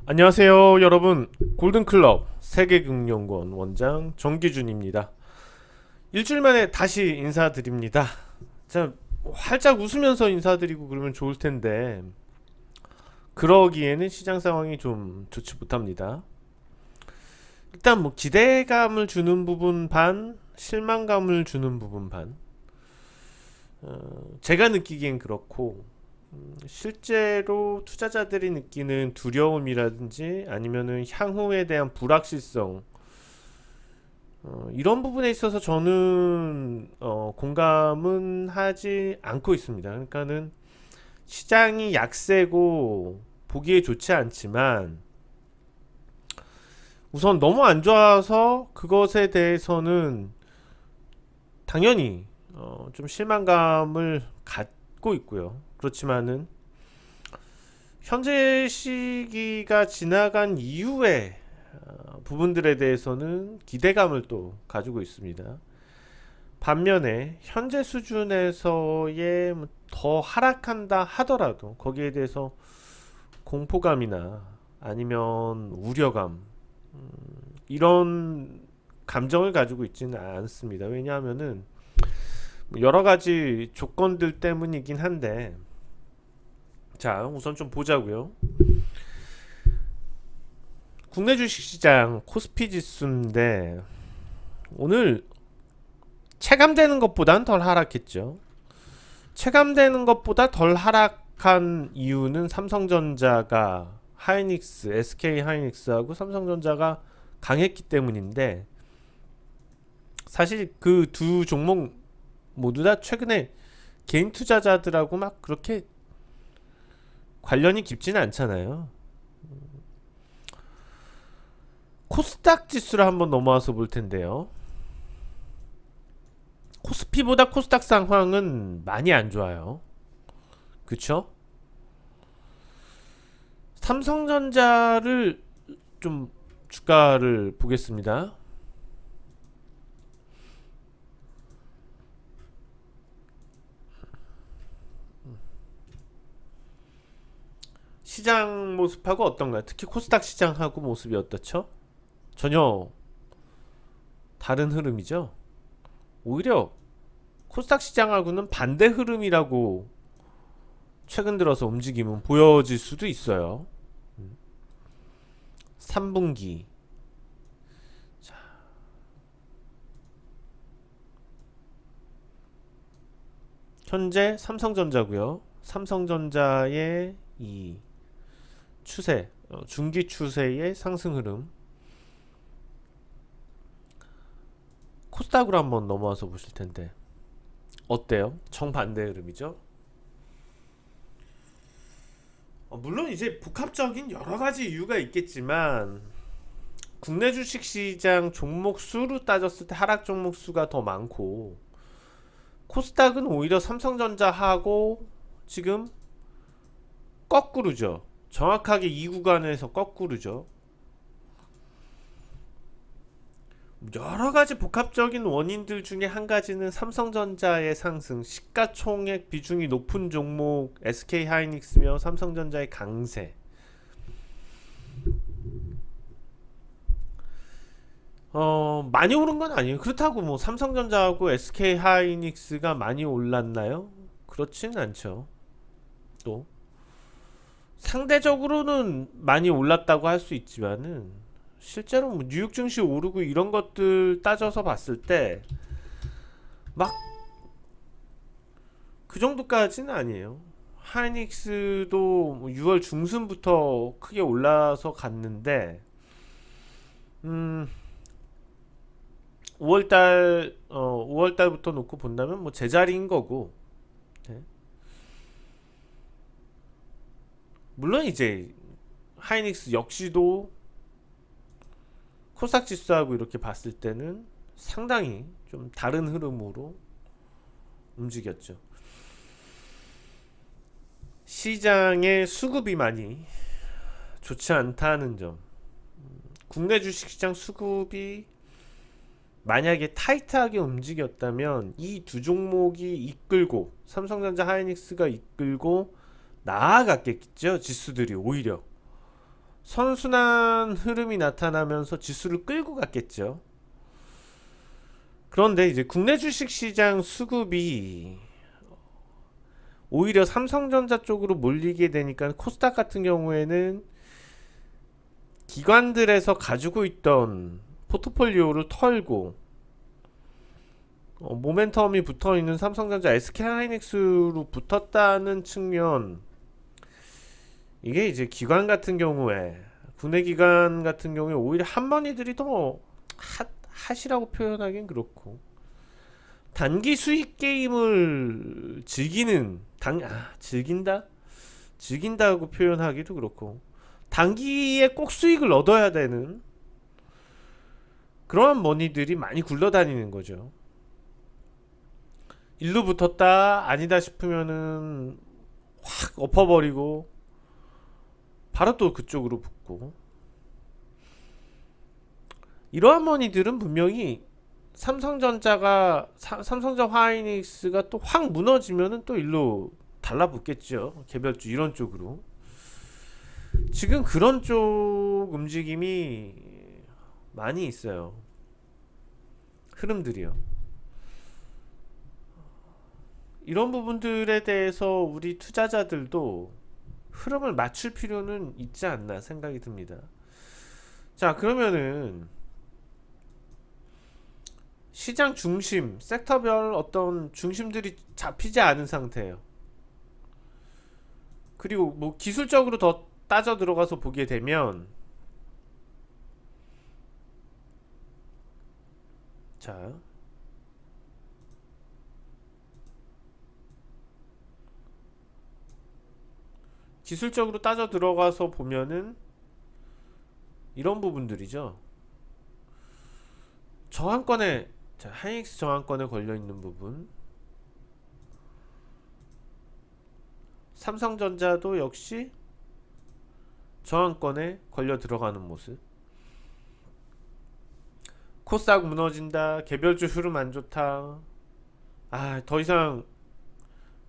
안녕하세요 여러분, 골든클럽 세계금융원 원장 정기준입니다. 일주일 만에 다시 인사드립니다. 자, 활짝 웃으면서 인사드리고 그러면 좋을 텐데 그러기에는 시장 상황이 좀 좋지 못합니다. 일단 뭐 기대감을 주는 부분 반, 실망감을 주는 부분 반. 제가 느끼기엔 그렇고, 실제로 투자자들이 느끼는 두려움이라든지 아니면은 향후에 대한 불확실성, 이런 부분에 있어서 저는 공감은 하지 않고 있습니다. 그러니까는 시장이 약세고 보기에 좋지 않지만 우선 너무 안 좋아서 그것에 대해서는 당연히 좀 실망감을 갖고 있고요. 그렇지만은 현재 시기가 지나간 이후에 부분들에 대해서는 기대감을 또 가지고 있습니다. 반면에 현재 수준에서의 더 하락한다 하더라도 거기에 대해서 공포감이나 아니면 우려감, 이런 감정을 가지고 있지는 않습니다. 왜냐하면은 여러 가지 조건들 때문이긴 한데, 자 우선 좀 보자고요. 국내 주식시장 코스피 지수인데 오늘 체감되는 것보단 덜 하락했죠. 체감되는 것보다 덜 하락한 이유는 삼성전자가 하이닉스, SK 하이닉스하고 삼성전자가 강했기 때문인데, 사실 그 두 종목 모두 다 최근에 개인 투자자들하고 막 그렇게 관련이 깊지는 않잖아요. 코스닥 지수를 한번 넘어와서 볼 텐데요. 코스피보다 코스닥 상황은 많이 안 좋아요. 그쵸? 삼성전자를 좀 주가를 보겠습니다. 시장 모습하고 어떤가요? 특히 코스닥 시장하고 모습이 어떻죠? 전혀 다른 흐름이죠. 오히려 코스닥 시장하고는 반대 흐름이라고 최근 들어서 움직임은 보여질 수도 있어요. 3분기. 자, 현재 삼성전자고요. 삼성전자의 이 추세, 중기 추세의 상승 흐름. 코스닥으로 한번 넘어와서 보실 텐데 어때요? 정반대 흐름이죠. 물론 이제 복합적인 여러 가지 이유가 있겠지만 국내 주식시장 종목 수로 따졌을 때 하락 종목 수가 더 많고, 코스닥은 오히려 삼성전자하고 지금 거꾸로죠. 정확하게 이 구간에서 거꾸로죠. 여러 가지 복합적인 원인들 중에 한 가지는 삼성전자의 상승, 시가총액 비중이 높은 종목 SK 하이닉스며 삼성전자의 강세. 많이 오른 건 아니에요. 그렇다고 뭐 삼성전자하고 SK 하이닉스가 많이 올랐나요? 그렇진 않죠. 또 상대적으로는 많이 올랐다고 할 수 있지만은 실제로 뭐 뉴욕 증시 오르고 이런 것들 따져서 봤을 때 막 그 정도까지는 아니에요. 하이닉스도 뭐 6월 중순부터 크게 올라서 갔는데, 음, 5월 달부터 놓고 본다면 뭐 제자리인 거고. 네. 물론 이제 하이닉스 역시도 코스닥 지수하고 이렇게 봤을 때는 상당히 좀 다른 흐름으로 움직였죠. 시장의 수급이 많이 좋지 않다는 점. 국내 주식시장 수급이 만약에 타이트하게 움직였다면 이 두 종목이 이끌고, 삼성전자 하이닉스가 이끌고 나아갔겠죠. 지수들이 오히려 선순환 흐름이 나타나면서 지수를 끌고 갔겠죠. 그런데 이제 국내 주식시장 수급이 오히려 삼성전자 쪽으로 몰리게 되니까 코스닥 같은 경우에는 기관들에서 가지고 있던 포트폴리오를 털고 모멘텀이 붙어있는 삼성전자, SK하이닉스로 붙었다는 측면. 이게 이제 기관 같은 경우에, 국내 기관 같은 경우에 오히려 한머니들이 더 핫이라고 표현하긴 그렇고, 단기 수익 게임을 즐긴다고 표현하기도 그렇고, 단기에 꼭 수익을 얻어야 되는 그러한 머니들이 많이 굴러다니는 거죠. 일로 붙었다 아니다 싶으면은 확 엎어버리고 바로 또 그쪽으로 붙고, 이러한 머니들은 분명히 삼성전자 화이닉스가 또 확 무너지면은 또 일로 달라붙겠죠. 개별주 이런 쪽으로. 지금 그런 쪽 움직임이 많이 있어요. 흐름들이요. 이런 부분들에 대해서 우리 투자자들도 흐름을 맞출 필요는 있지 않나 생각이 듭니다. 자, 그러면은 시장 중심, 섹터별 어떤 중심들이 잡히지 않은 상태예요. 그리고 뭐 기술적으로 더 따져 들어가서 보게 되면, 자, 기술적으로 따져 들어가서 보면은 이런 부분들이죠. 저항권에, 자, 하이닉스 저항권에 걸려 있는 부분, 삼성전자도 역시 저항권에 걸려 들어가는 모습. 코스닥 무너진다, 개별주 흐름 안 좋다, 더 이상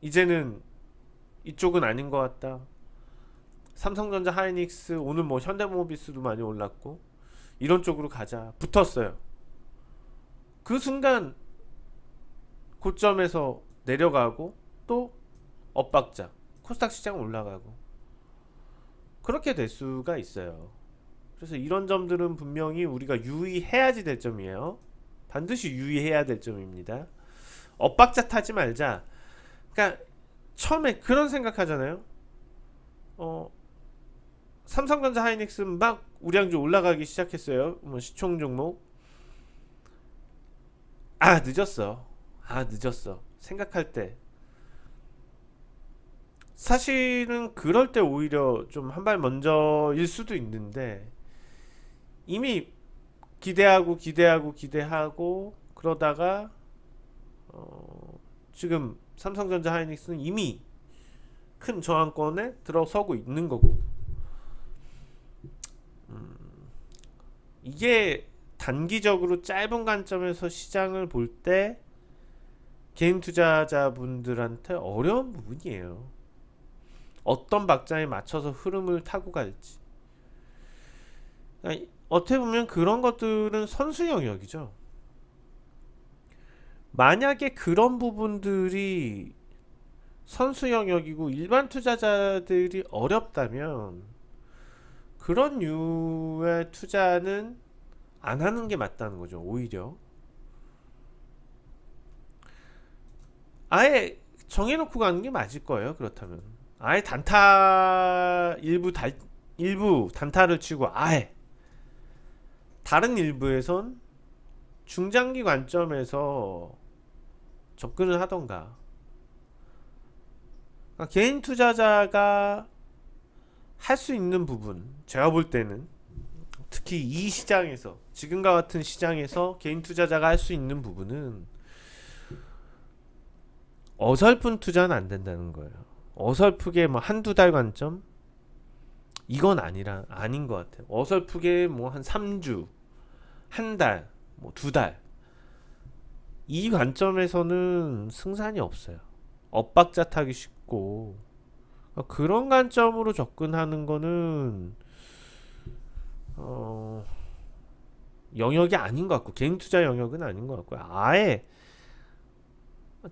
이제는 이쪽은 아닌 것 같다. 삼성전자, 하이닉스, 오늘 뭐 현대모비스도 많이 올랐고, 이런 쪽으로 가자 붙었어요. 그 순간 고점에서 내려가고 또 엇박자, 코스닥 시장 올라가고, 그렇게 될 수가 있어요. 그래서 이런 점들은 분명히 우리가 유의해야지 될 점이에요. 반드시 유의해야 될 점입니다. 엇박자 타지 말자. 그러니까 처음에 그런 생각하잖아요. 삼성전자, 하이닉스 막 우량주 올라가기 시작했어요. 뭐 시총 종목. 늦었어. 생각할 때. 사실은 그럴 때 오히려 좀 한 발 먼저일 수도 있는데, 이미 기대하고 그러다가 지금 삼성전자, 하이닉스는 이미 큰 저항권에 들어서고 있는 거고, 이게 단기적으로 짧은 관점에서 시장을 볼 때 개인 투자자분들한테 어려운 부분이에요. 어떤 박자에 맞춰서 흐름을 타고 갈지. 그러니까 어떻게 보면 그런 것들은 선수 영역이죠. 만약에 그런 부분들이 선수 영역이고 일반 투자자들이 어렵다면 그런 류의 투자는 안 하는 게 맞다는 거죠. 오히려 아예 정해놓고 가는 게 맞을 거예요. 그렇다면 아예 일부 단타를 치고 아예 다른 일부에선 중장기 관점에서 접근을 하던가. 그러니까 개인 투자자가 할 수 있는 부분, 제가 볼 때는 특히 이 시장에서, 지금과 같은 시장에서 개인 투자자가 할 수 있는 부분은 어설픈 투자는 안 된다는 거예요. 어설프게 뭐 한두 달 관점, 이건 아닌 것 같아요. 어설프게 뭐 한 3주, 한 달, 뭐 2달, 이 관점에서는 승산이 없어요. 엇박자 타기 쉽고, 그런 관점으로 접근하는 거는 어, 영역이 아닌 것 같고 개인 투자 영역은 아닌 것 같고요. 아예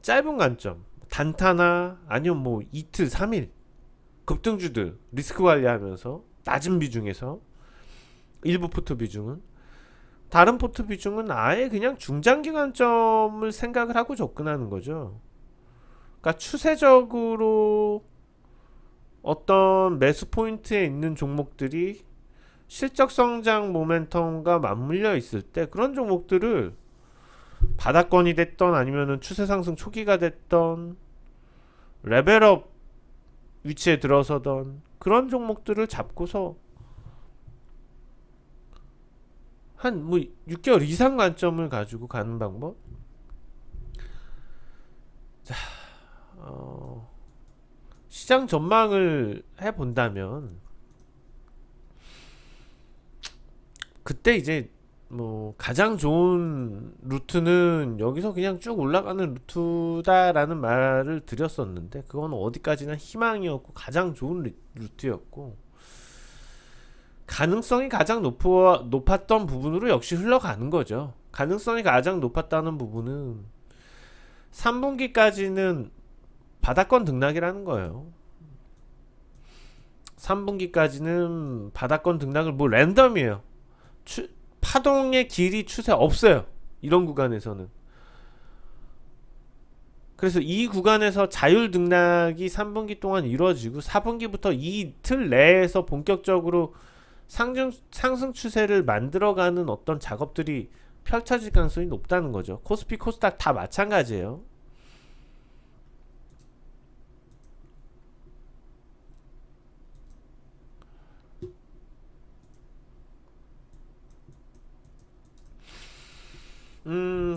짧은 관점, 단타나 아니면 뭐 이틀, 3일 급등주들 리스크 관리하면서 낮은 비중에서 일부 포트 비중은 다른 포트 비중은 아예 그냥 중장기 관점을 생각을 하고 접근하는 거죠. 그러니까 추세적으로 어떤 매수 포인트에 있는 종목들이 실적 성장 모멘텀과 맞물려 있을 때 그런 종목들을 바닥권이 됐던 아니면은 추세 상승 초기가 됐던 레벨업 위치에 들어서던 그런 종목들을 잡고서 한 뭐 6개월 이상 관점을 가지고 가는 방법. 자, 시장 전망을 해 본다면 그때 이제 뭐 가장 좋은 루트는 여기서 그냥 쭉 올라가는 루트다라는 말을 드렸었는데 그건 어디까지나 희망이었고 가장 좋은 루트였고 가능성이 가장 높았던 부분으로 역시 흘러가는 거죠. 가능성이 가장 높았다는 부분은 3분기까지는 바닥권 등락이라는 거예요. 3분기까지는 바닥권 등락을 뭐 랜덤이에요. 파동의 길이 추세 없어요. 이런 구간에서는. 그래서 이 구간에서 자율 등락이 3분기 동안 이루어지고 4분기부터 이 틀 내에서 본격적으로 상승 추세를 만들어가는 어떤 작업들이 펼쳐질 가능성이 높다는 거죠. 코스피, 코스닥 다 마찬가지예요.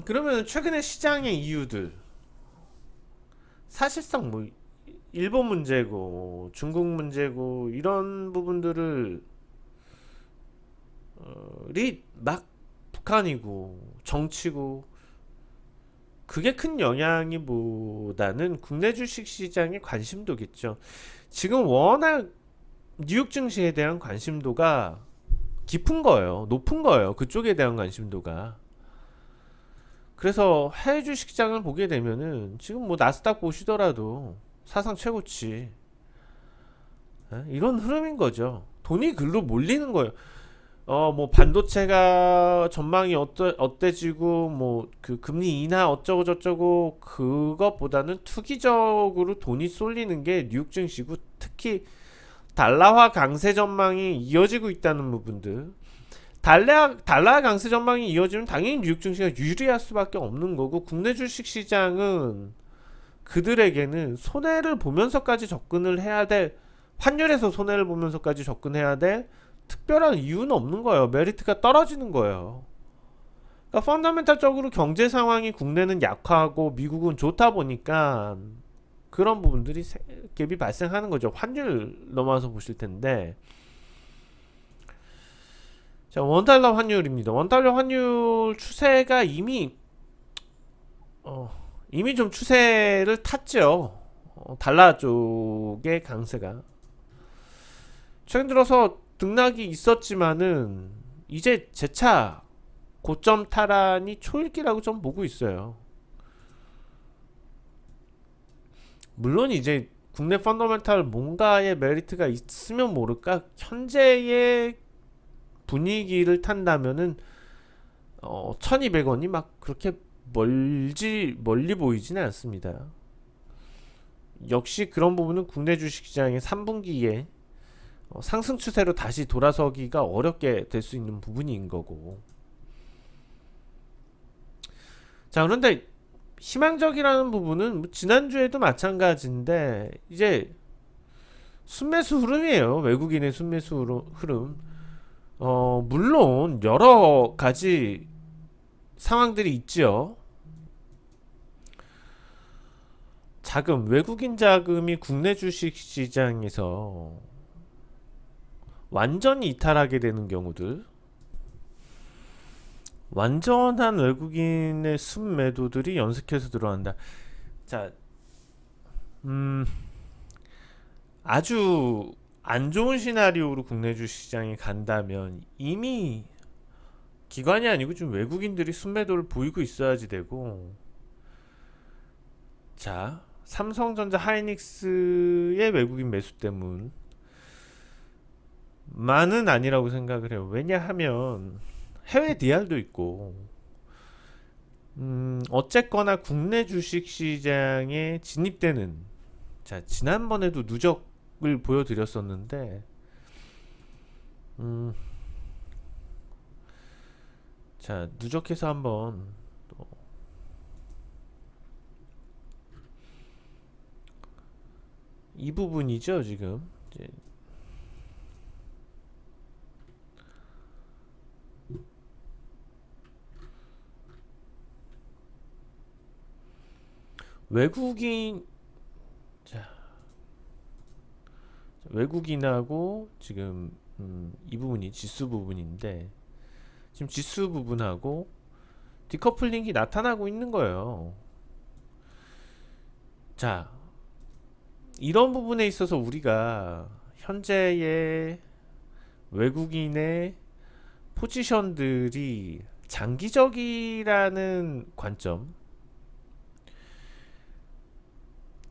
그러면 최근에 시장의 이유들 사실상 뭐 일본 문제고 중국 문제고 이런 부분들을 막 북한이고 정치고 그게 큰 영향이보다는 국내 주식 시장의 관심도겠죠. 지금 워낙 뉴욕 증시에 대한 관심도가 깊은 거예요. 높은 거예요. 그쪽에 대한 관심도가. 그래서 해외 주식 시장을 보게 되면은 지금 뭐 나스닥 보시더라도 사상 최고치 이런 흐름인 거죠. 돈이 글로 몰리는 거예요. 뭐 반도체가 전망이 어때지고 뭐 그 금리 인하 어쩌고 저쩌고 그것보다는 투기적으로 돈이 쏠리는 게 뉴욕 증시고 특히 달러화 강세 전망이 이어지고 있다는 부분들. 달러 강세 전망이 이어지면 당연히 뉴욕 증시가 유리할 수밖에 없는 거고 국내 주식 시장은 그들에게는 손해를 보면서까지 접근을 해야 될 환율에서 손해를 보면서까지 접근해야 될 특별한 이유는 없는 거예요. 메리트가 떨어지는 거예요. 그러니까 펀더멘탈적으로 경제 상황이 국내는 약하고 미국은 좋다 보니까 그런 부분들이 갭이 발생하는 거죠. 환율 넘어와서 보실 텐데 자, 원달러 환율입니다. 원달러 환율 추세가 이미 좀 추세를 탔죠. 달러 쪽의 강세가 최근 들어서 등락이 있었지만은 이제 재차 고점 탈환이 초읽기라고 좀 보고 있어요. 물론 이제 국내 펀더멘탈 뭔가의 메리트가 있으면 모를까 현재의 분위기를 탄다면은 1200원이 막 그렇게 멀리 보이지는 않습니다. 역시 그런 부분은 국내 주식시장의 3분기에 상승 추세로 다시 돌아서기가 어렵게 될 수 있는 부분인 거고. 자, 그런데 희망적이라는 부분은 뭐 지난주에도 마찬가지인데 이제 순매수 흐름이에요. 외국인의 순매수 흐름. 물론 여러 가지 상황들이 있죠. 외국인 자금이 국내 주식 시장에서 완전히 이탈하게 되는 경우들, 완전한 외국인의 순매도들이 연속해서 들어간다. 자, 아주 안 좋은 시나리오로 국내 주식시장이 간다면 이미 기관이 아니고 좀 외국인들이 순매도를 보이고 있어야지 되고, 자, 삼성전자 하이닉스의 외국인 매수 때문만은 아니라고 생각을 해요. 왜냐하면 해외 DR도 있고, 어쨌거나 국내 주식시장에 진입되는, 자, 지난번에도 누적을 보여드렸었는데, 자, 누적해서 한번 또 이 부분이죠, 지금. 이제 외국인, 자, 외국인하고 지금 이 부분이 지수 부분인데, 지금 지수 부분하고 디커플링이 나타나고 있는 거예요. 자, 이런 부분에 있어서 우리가 현재의 외국인의 포지션들이 장기적이라는 관점,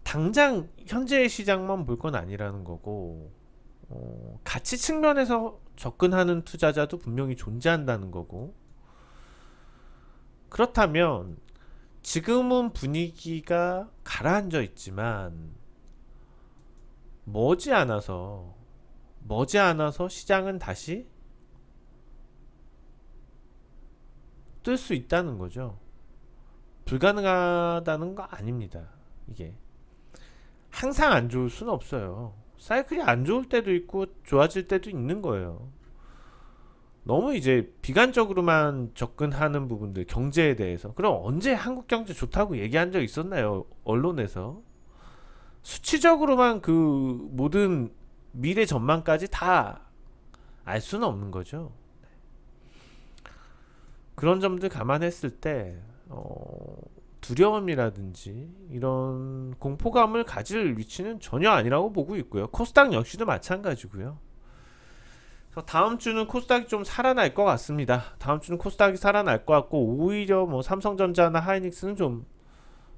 당장 현재의 시장만 볼 건 아니라는 거고, 가치 측면에서 접근하는 투자자도 분명히 존재한다는 거고, 그렇다면 지금은 분위기가 가라앉아 있지만 머지않아서 시장은 다시 뜰 수 있다는 거죠. 불가능하다는 거 아닙니다. 이게 항상 안 좋을 수는 없어요. 사이클이 안 좋을 때도 있고 좋아질 때도 있는 거예요. 너무 이제 비관적으로만 접근하는 부분들, 경제에 대해서. 그럼 언제 한국 경제 좋다고 얘기한 적 있었나요? 언론에서. 수치적으로만 그 모든 미래 전망까지 다 알 수는 없는 거죠. 그런 점들 감안했을 때 두려움이라든지 이런 공포감을 가질 위치는 전혀 아니라고 보고 있고요. 코스닥 역시도 마찬가지고요. 그래서 다음 주는 코스닥이 좀 살아날 것 같습니다. 다음 주는 코스닥이 살아날 것 같고, 오히려 뭐 삼성전자나 하이닉스는 좀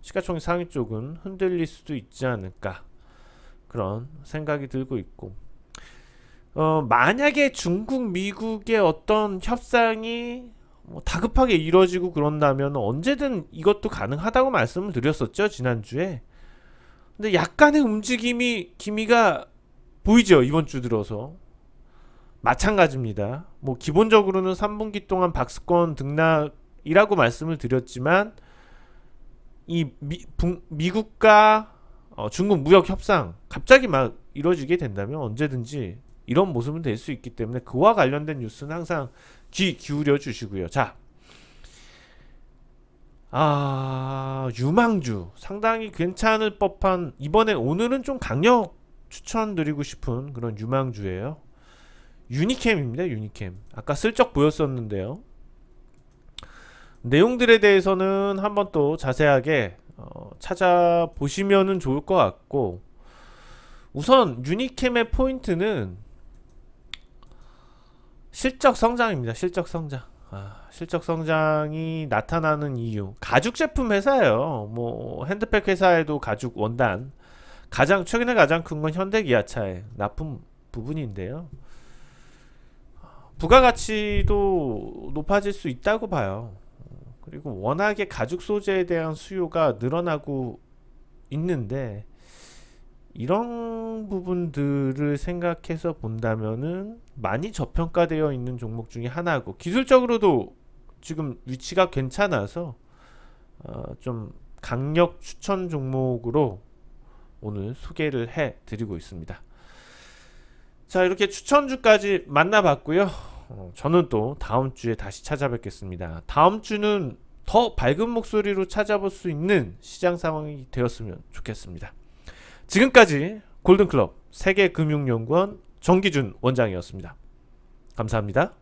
시가총액 상위 쪽은 흔들릴 수도 있지 않을까, 그런 생각이 들고 있고, 만약에 중국, 미국의 어떤 협상이 뭐 다급하게 이루어지고 그런다면 언제든 이것도 가능하다고 말씀을 드렸었죠, 지난주에. 근데 약간의 기미가 보이죠, 이번 주 들어서. 마찬가지입니다. 뭐 기본적으로는 3분기 동안 박스권 등락이라고 말씀을 드렸지만, 이 미국과 중국 무역 협상 갑자기 막 이루어지게 된다면 언제든지 이런 모습은 될 수 있기 때문에, 그와 관련된 뉴스는 항상 귀 기울여 주시고요. 자, 유망주 상당히 괜찮을 법한, 오늘은 좀 강력 추천드리고 싶은 그런 유망주예요. 유니캠입니다. 유니캠. 아까 슬쩍 보였었는데요. 내용들에 대해서는 한번 또 자세하게 찾아보시면은 좋을 것 같고, 우선 유니캠의 포인트는 실적 성장입니다. 실적 성장. 실적 성장이 나타나는 이유. 가죽 제품 회사예요. 뭐 핸드백 회사에도 가죽 원단, 최근에 가장 큰 건 현대기아차의 납품 부분인데요. 부가가치도 높아질 수 있다고 봐요. 그리고 워낙에 가죽 소재에 대한 수요가 늘어나고 있는데, 이런 부분들을 생각해서 본다면은 많이 저평가되어 있는 종목 중에 하나고, 기술적으로도 지금 위치가 괜찮아서 좀 강력 추천 종목으로 오늘 소개를 해 드리고 있습니다. 자, 이렇게 추천주까지 만나봤고요. 저는 또 다음 주에 다시 찾아뵙겠습니다. 다음 주는 더 밝은 목소리로 찾아볼 수 있는 시장 상황이 되었으면 좋겠습니다. 지금까지 골든클럽 세계금융연구원 정기준 원장이었습니다. 감사합니다.